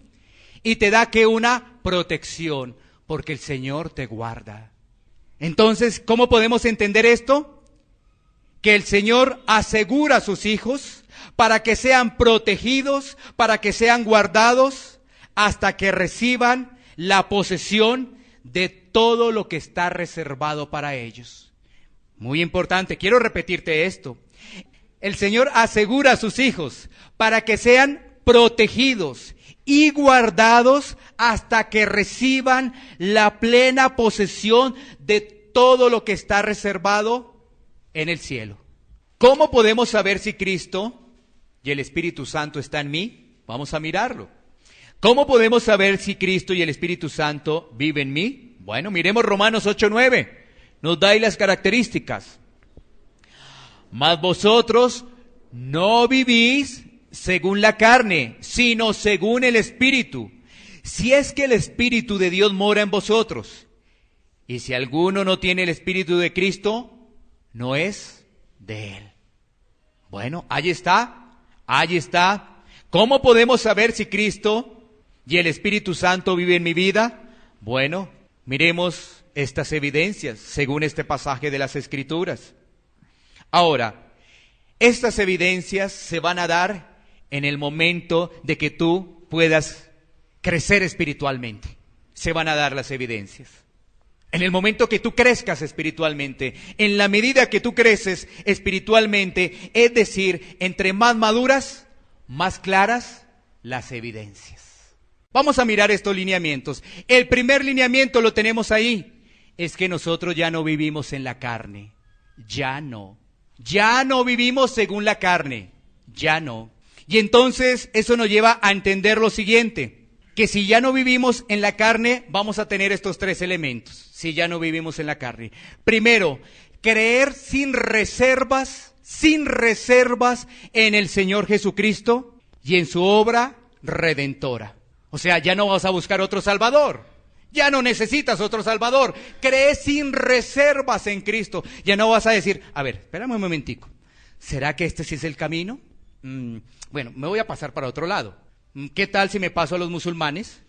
y te da que una protección, porque el Señor te guarda. Entonces, ¿cómo podemos entender esto? Que el Señor asegura a sus hijos para que sean protegidos, para que sean guardados, hasta que reciban la posesión de todo lo que está reservado para ellos. Muy importante, quiero repetirte esto. El Señor asegura a sus hijos para que sean protegidos y guardados hasta que reciban la plena posesión de todo lo que está reservado en el cielo. ¿Cómo podemos saber si Cristo y el Espíritu Santo está en mí? Vamos a mirarlo. ¿Cómo podemos saber si Cristo y el Espíritu Santo viven en mí? Bueno, miremos Romanos 8:9. Nos da ahí las características. Mas vosotros no vivís según la carne, sino según el Espíritu. Si es que el Espíritu de Dios mora en vosotros. Y si alguno no tiene el Espíritu de Cristo, no es de él. Bueno, ahí está. ¿Cómo podemos saber si Cristo y el Espíritu Santo vive en mi vida? Bueno, miremos estas evidencias según este pasaje de las Escrituras. Ahora, estas evidencias se van a dar en el momento de que tú puedas crecer espiritualmente. Se van a dar las evidencias. En el momento que tú crezcas espiritualmente, en la medida que tú creces espiritualmente, es decir, entre más maduras, más claras las evidencias. Vamos a mirar estos lineamientos. El primer lineamiento lo tenemos ahí. Es que nosotros ya no vivimos en la carne. Ya no vivimos según la carne. Ya no. Y entonces eso nos lleva a entender lo siguiente, que si ya no vivimos en la carne, vamos a tener estos tres elementos, si ya no vivimos en la carne. Primero, creer sin reservas en el Señor Jesucristo y en su obra redentora. O sea, ya no vas a buscar otro Salvador. Ya no necesitas otro Salvador. Cree sin reservas en Cristo. Ya no vas a decir, a ver, espérame un momentico. ¿Será que este sí es el camino? Bueno, me voy a pasar para otro lado. ¿Qué tal si me paso a los musulmanes?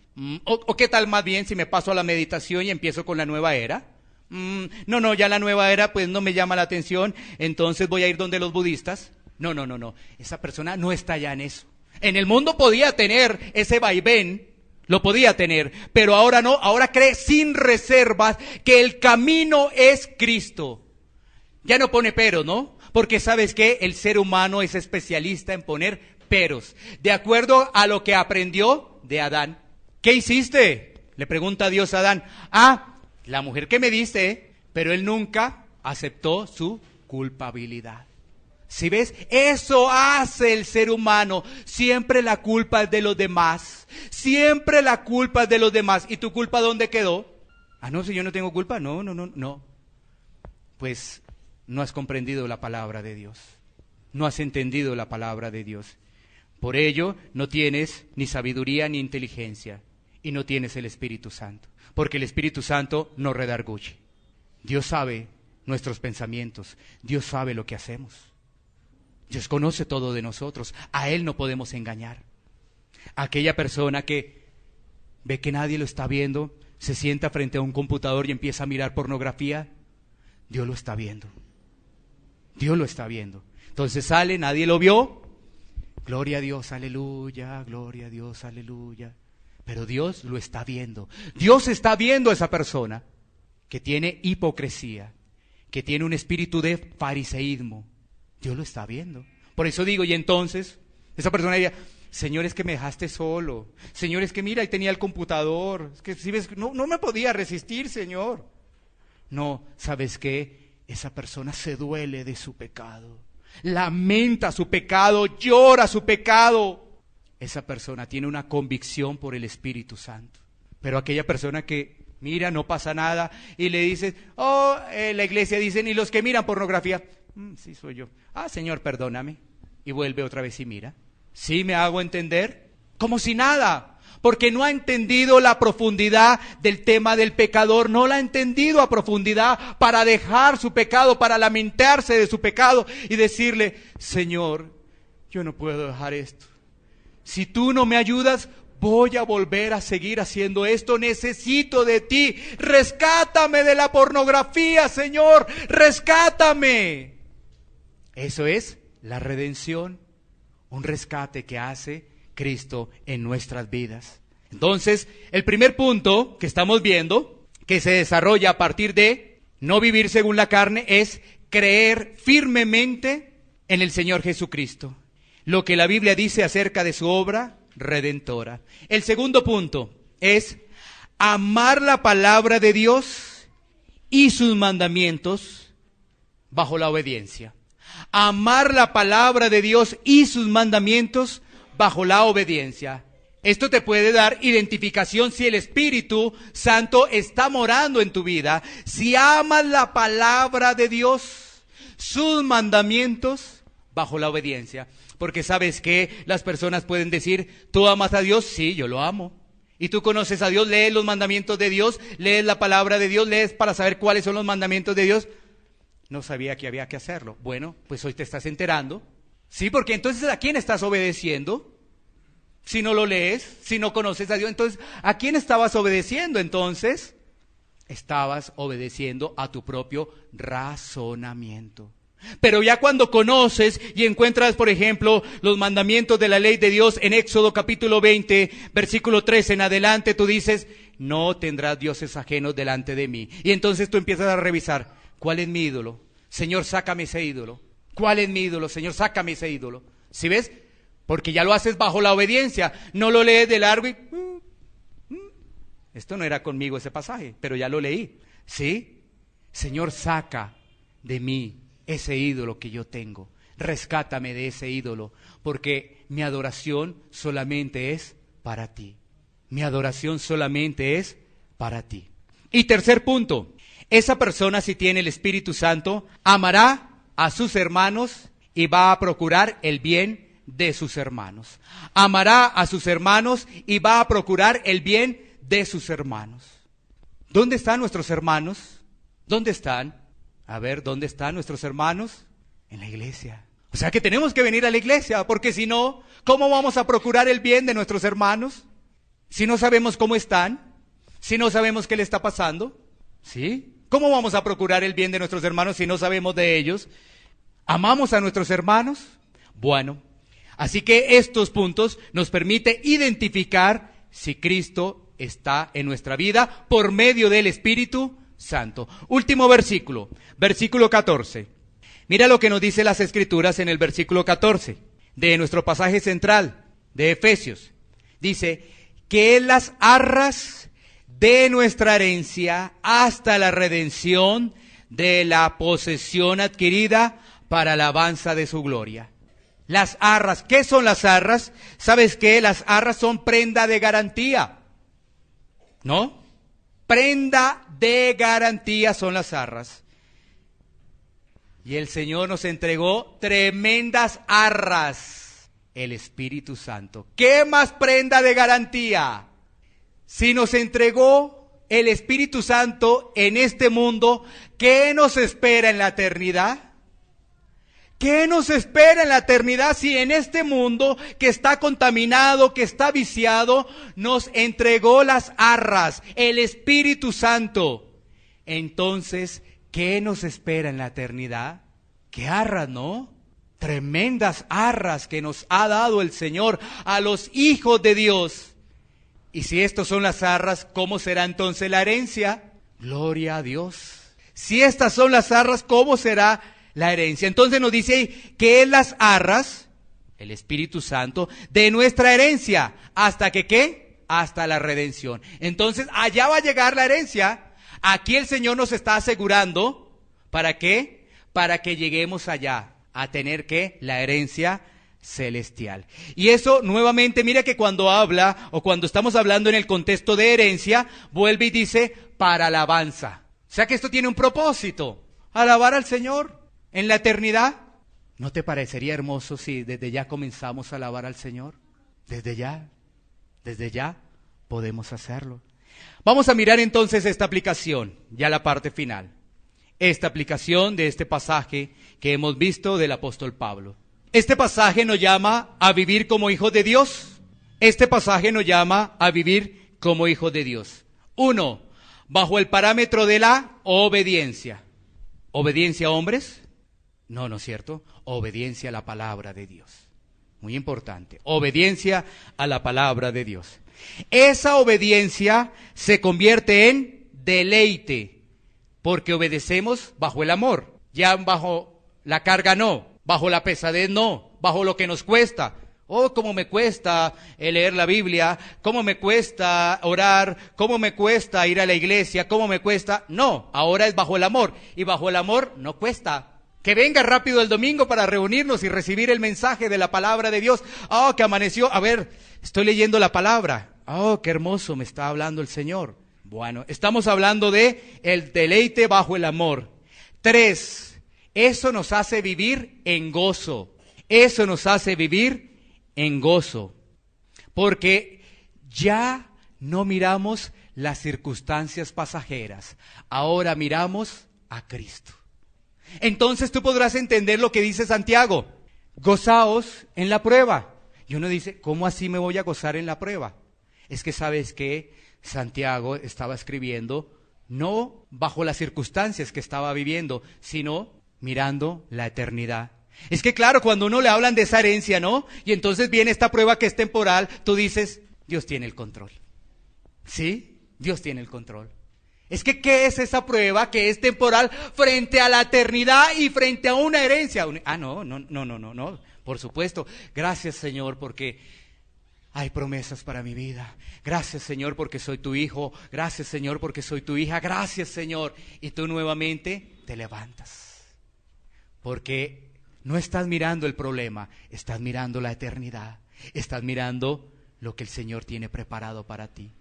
¿O qué tal más bien si me paso a la meditación y empiezo con la nueva era? No, ya la nueva era pues no me llama la atención, entonces voy a ir donde los budistas. No. Esa persona no está ya en eso. En el mundo podía tener ese vaivén, lo podía tener, pero ahora no, ahora cree sin reservas que el camino es Cristo. Ya no pone peros, ¿no? Porque ¿sabes qué? El ser humano es especialista en poner peros, de acuerdo a lo que aprendió de Adán. ¿Qué hiciste? Le pregunta Dios a Adán. La mujer que me diste, pero él nunca aceptó su culpabilidad. ¿Sí ves? Eso hace el ser humano. Siempre la culpa es de los demás. Siempre la culpa es de los demás. ¿Y tu culpa dónde quedó? No, si yo no tengo culpa. No. Pues no has comprendido la palabra de Dios. No has entendido la palabra de Dios. Por ello no tienes ni sabiduría ni inteligencia. Y no tienes el Espíritu Santo. Porque el Espíritu Santo nos redarguye. Dios sabe nuestros pensamientos. Dios sabe lo que hacemos. Dios conoce todo de nosotros. A Él no podemos engañar. Aquella persona que ve que nadie lo está viendo, se sienta frente a un computador y empieza a mirar pornografía, Dios lo está viendo. Dios lo está viendo. Entonces sale, nadie lo vio. Gloria a Dios, aleluya, gloria a Dios, aleluya. Pero Dios lo está viendo. Dios está viendo a esa persona que tiene hipocresía, que tiene un espíritu de fariseísmo. Dios lo está viendo. Por eso digo, y entonces, esa persona diría, Señor, es que me dejaste solo. Señor, es que mira, ahí tenía el computador. Es que si ves, no me podía resistir, Señor. No, ¿sabes qué? Esa persona se duele de su pecado. Lamenta su pecado, llora su pecado. Esa persona tiene una convicción por el Espíritu Santo. Pero aquella persona que mira, no pasa nada, y le dices, la iglesia dice, y los que miran pornografía, sí soy yo. Señor, perdóname. Y vuelve otra vez y mira. ¿Sí me hago entender? Como si nada, porque no ha entendido la profundidad del tema del pecador, no la ha entendido a profundidad para dejar su pecado, para lamentarse de su pecado y decirle, Señor, yo no puedo dejar esto. Si tú no me ayudas, voy a volver a seguir haciendo esto. Necesito de ti. Rescátame de la pornografía, Señor. Rescátame. Eso es la redención. Un rescate que hace Cristo en nuestras vidas. Entonces, el primer punto que estamos viendo, que se desarrolla a partir de no vivir según la carne, es creer firmemente en el Señor Jesucristo. Lo que la Biblia dice acerca de su obra redentora. El segundo punto es amar la palabra de Dios y sus mandamientos bajo la obediencia. Amar la palabra de Dios y sus mandamientos bajo la obediencia. Esto te puede dar identificación si el Espíritu Santo está morando en tu vida. Si amas la palabra de Dios, sus mandamientos bajo la obediencia. Porque sabes que las personas pueden decir, ¿tú amas a Dios? Sí, yo lo amo. ¿Y tú conoces a Dios? ¿Lees los mandamientos de Dios? ¿Lees la palabra de Dios? ¿Lees para saber cuáles son los mandamientos de Dios? No sabía que había que hacerlo. Bueno, pues hoy te estás enterando. Sí, porque entonces ¿a quién estás obedeciendo? Si no lo lees, si no conoces a Dios, entonces ¿a quién estabas obedeciendo entonces? Estabas obedeciendo a tu propio razonamiento. Pero ya cuando conoces y encuentras, por ejemplo, los mandamientos de la ley de Dios en Éxodo capítulo 20, versículo 13 en adelante, tú dices, no tendrás dioses ajenos delante de mí. Y entonces tú empiezas a revisar, ¿cuál es mi ídolo? Señor, sácame ese ídolo. ¿Cuál es mi ídolo? Señor, sácame ese ídolo. ¿Sí ves? Porque ya lo haces bajo la obediencia. No lo lees de largo y... Esto no era conmigo ese pasaje, pero ya lo leí. ¿Sí? Señor, saca de mí ese ídolo que yo tengo. rescátame de ese ídolo, porque mi adoración solamente es para ti. Mi adoración solamente es para ti. Y tercer punto, esa persona, si tiene el Espíritu Santo, amará a sus hermanos y va a procurar el bien de sus hermanos. Amará a sus hermanos y va a procurar el bien de sus hermanos. ¿Dónde están nuestros hermanos? ¿Dónde están? A ver, ¿dónde están nuestros hermanos? En la iglesia. O sea que tenemos que venir a la iglesia, porque si no, ¿cómo vamos a procurar el bien de nuestros hermanos? Si no sabemos cómo están, si no sabemos qué le está pasando, ¿sí? ¿Cómo vamos a procurar el bien de nuestros hermanos si no sabemos de ellos? ¿Amamos a nuestros hermanos? Bueno, así que estos puntos nos permiten identificar si Cristo está en nuestra vida por medio del Espíritu Santo. Último versículo, versículo 14. Mira lo que nos dice las Escrituras en el versículo 14 de nuestro pasaje central de Efesios. Dice que Él las arras de nuestra herencia hasta la redención de la posesión adquirida para alabanza de su gloria. Las arras, ¿qué son las arras? ¿Sabes qué? Las arras son prenda de garantía, ¿no? Prenda de garantía son las arras. Y el Señor nos entregó tremendas arras, el Espíritu Santo. ¿Qué más prenda de garantía? Si nos entregó el Espíritu Santo en este mundo, ¿qué nos espera en la eternidad? ¿Qué nos espera en la eternidad si en este mundo que está contaminado, que está viciado, nos entregó las arras, el Espíritu Santo? Entonces, ¿qué nos espera en la eternidad? ¿Qué arras, no? Tremendas arras que nos ha dado el Señor a los hijos de Dios. Y si estos son las arras, ¿cómo será entonces la herencia? Gloria a Dios. Si estas son las arras, ¿cómo será la herencia? Entonces nos dice ahí que es las arras, el Espíritu Santo, de nuestra herencia. ¿Hasta que qué? Hasta la redención. Entonces allá va a llegar la herencia. Aquí el Señor nos está asegurando, ¿para qué? Para que lleguemos allá, a tener ¿qué? La herencia celestial. Y eso nuevamente, mira que cuando habla, o cuando estamos hablando en el contexto de herencia, vuelve y dice, para alabanza. O sea que esto tiene un propósito, alabar al Señor en la eternidad. ¿No te parecería hermoso si desde ya comenzamos a alabar al Señor? Desde ya podemos hacerlo. Vamos a mirar entonces esta aplicación, ya la parte final. Esta aplicación de este pasaje que hemos visto del apóstol Pablo. Este pasaje nos llama a vivir como hijos de Dios. Este pasaje nos llama a vivir como hijos de Dios. 1. Bajo el parámetro de la obediencia. ¿Obediencia a hombres? No, no es cierto. Obediencia a la palabra de Dios. Muy importante. Obediencia a la palabra de Dios. Esa obediencia se convierte en deleite, porque obedecemos bajo el amor. Ya bajo la carga no. Bajo la pesadez no, bajo lo que nos cuesta. Oh, cómo me cuesta leer la Biblia, cómo me cuesta orar, cómo me cuesta ir a la iglesia, cómo me cuesta. No, ahora es bajo el amor, y bajo el amor no cuesta. Que venga rápido el domingo para reunirnos y recibir el mensaje de la palabra de Dios. Oh, que amaneció, a ver, estoy leyendo la palabra. Oh, qué hermoso me está hablando el Señor. Bueno, estamos hablando de el deleite bajo el amor. 3. Eso nos hace vivir en gozo. Eso nos hace vivir en gozo. Porque ya no miramos las circunstancias pasajeras. Ahora miramos a Cristo. Entonces tú podrás entender lo que dice Santiago. Gozaos en la prueba. Y uno dice, ¿cómo así me voy a gozar en la prueba? Es que sabes que Santiago estaba escribiendo no bajo las circunstancias que estaba viviendo, sino mirando la eternidad. Es que claro, cuando uno le hablan de esa herencia, ¿no? Y entonces viene esta prueba que es temporal, tú dices, Dios tiene el control. ¿Sí? Dios tiene el control. Es que, ¿qué es esa prueba que es temporal frente a la eternidad y frente a una herencia? No. Por supuesto. Gracias, Señor, porque hay promesas para mi vida. Gracias, Señor, porque soy tu hijo. Gracias, Señor, porque soy tu hija. Gracias, Señor. Y tú nuevamente te levantas. Porque No estás mirando el problema, estás mirando la eternidad. Estás mirando lo que el Señor tiene preparado para ti.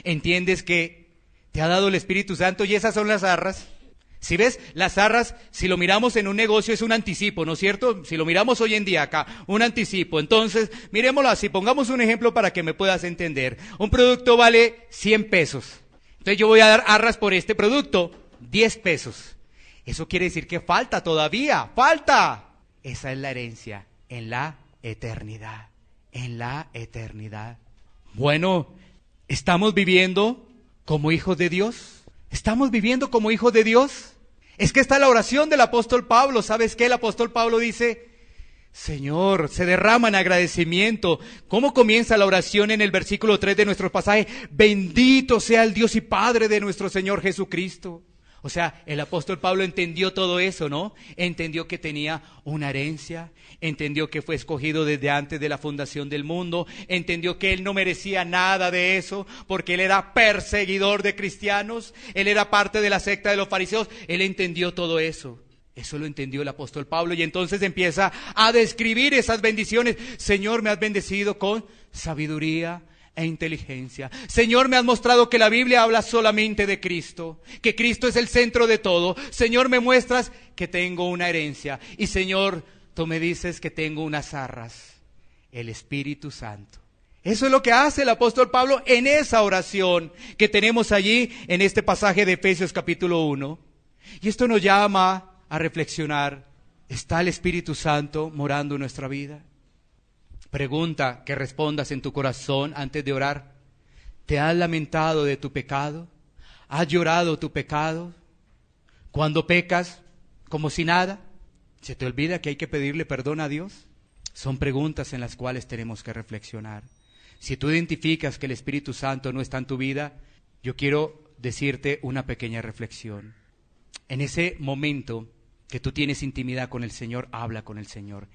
¿Entiendes que te ha dado el Espíritu Santo y esas son las arras? Si ves, las arras, si lo miramos en un negocio, es un anticipo, ¿no es cierto? Si lo miramos hoy en día acá, un anticipo. Entonces, miremoslo así, pongamos un ejemplo para que me puedas entender. Un producto vale 100 pesos. Entonces yo voy a dar arras por este producto, 10 pesos. Eso quiere decir que falta todavía, falta. Esa es la herencia en la eternidad, en la eternidad. Bueno, ¿estamos viviendo como hijos de Dios? ¿Estamos viviendo como hijos de Dios? Es que está la oración del apóstol Pablo. ¿Sabes qué? El apóstol Pablo dice, Señor, se derrama en agradecimiento. ¿Cómo comienza la oración en el versículo 3 de nuestro pasaje? Bendito sea el Dios y Padre de nuestro Señor Jesucristo. O sea, el apóstol Pablo entendió todo eso, ¿no? Entendió que tenía una herencia, entendió que fue escogido desde antes de la fundación del mundo, entendió que él no merecía nada de eso, porque él era perseguidor de cristianos, él era parte de la secta de los fariseos, él entendió todo eso. Eso lo entendió el apóstol Pablo y entonces empieza a describir esas bendiciones. Señor, me has bendecido con sabiduría e inteligencia. Señor, me has mostrado que la Biblia habla solamente de Cristo, que Cristo es el centro de todo. Señor, me muestras que tengo una herencia. Y Señor, tú me dices que tengo unas arras, el Espíritu Santo. Eso es lo que hace el apóstol Pablo en esa oración que tenemos allí en este pasaje de Efesios capítulo 1. Y esto nos llama a reflexionar. ¿Está el Espíritu Santo morando en nuestra vida? Pregunta que respondas en tu corazón antes de orar. ¿Te has lamentado de tu pecado? ¿Has llorado tu pecado? Cuando pecas, como si nada, ¿se te olvida que hay que pedirle perdón a Dios? Son preguntas en las cuales tenemos que reflexionar. Si tú identificas que el Espíritu Santo no está en tu vida, yo quiero decirte una pequeña reflexión. En ese momento que tú tienes intimidad con el Señor, habla con el Señor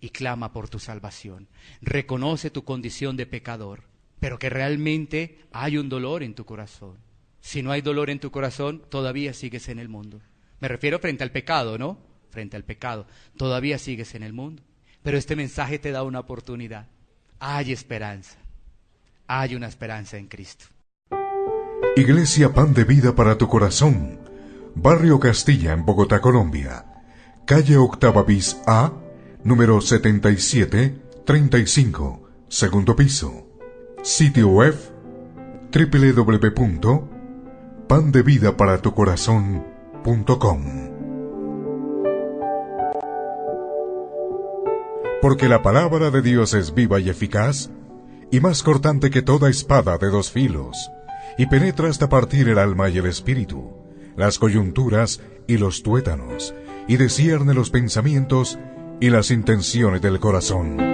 y clama por tu salvación. Reconoce tu condición de pecador, pero que realmente hay un dolor en tu corazón. Si no hay dolor en tu corazón, todavía sigues en el mundo. Me refiero frente al pecado, ¿no? Frente al pecado. Todavía sigues en el mundo. Pero este mensaje te da una oportunidad. Hay esperanza. Hay una esperanza en Cristo. Iglesia Pan de Vida para tu Corazón. Barrio Castilla, en Bogotá, Colombia. Calle Octava bis A, número 7735, segundo piso. Sitio web www.pandevidaparatucorazon.com. Porque la palabra de Dios es viva y eficaz, y más cortante que toda espada de dos filos, y penetra hasta partir el alma y el espíritu, las coyunturas y los tuétanos, y discierne los pensamientos y las intenciones del corazón.